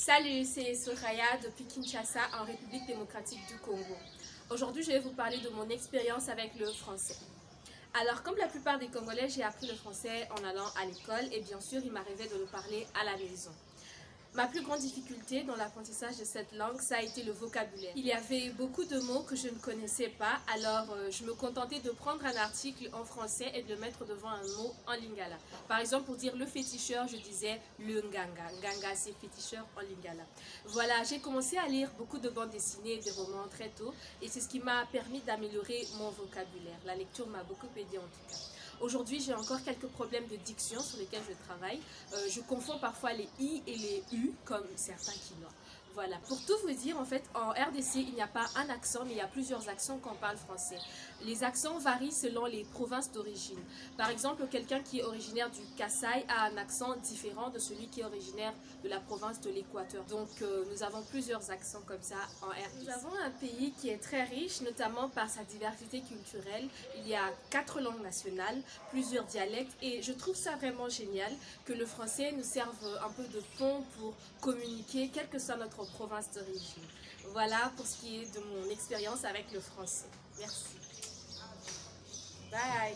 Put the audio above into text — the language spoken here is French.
Salut, c'est Soraya depuis Kinshasa en République démocratique du Congo. Aujourd'hui, je vais vous parler de mon expérience avec le français. Alors, comme la plupart des Congolais, j'ai appris le français en allant à l'école et bien sûr, il m'arrivait de le parler à la maison. Ma plus grande difficulté dans l'apprentissage de cette langue, ça a été le vocabulaire. Il y avait beaucoup de mots que je ne connaissais pas, alors je me contentais de prendre un article en français et de le mettre devant un mot en lingala. Par exemple, pour dire le féticheur, je disais le nganga. Nganga, c'est féticheur en lingala. Voilà, j'ai commencé à lire beaucoup de bandes dessinées et des romans très tôt, et c'est ce qui m'a permis d'améliorer mon vocabulaire. La lecture m'a beaucoup aidé en tout cas. Aujourd'hui, j'ai encore quelques problèmes de diction sur lesquels je travaille. Je confonds parfois les i et les u, comme certains quinois. Voilà, pour tout vous dire, en fait, en RDC, il n'y a pas un accent, mais il y a plusieurs accents quand on parle français. Les accents varient selon les provinces d'origine. Par exemple, quelqu'un qui est originaire du Kasaï a un accent différent de celui qui est originaire de la province de l'Équateur. Donc, nous avons plusieurs accents comme ça en RDC. Nous avons un pays qui est très riche, notamment par sa diversité culturelle. Il y a 4 langues nationales, plusieurs dialectes, et je trouve ça vraiment génial que le français nous serve un peu de pont pour communiquer, quelle que soit notre province d'origine. Voilà pour ce qui est de mon expérience avec le français. Merci. Bye.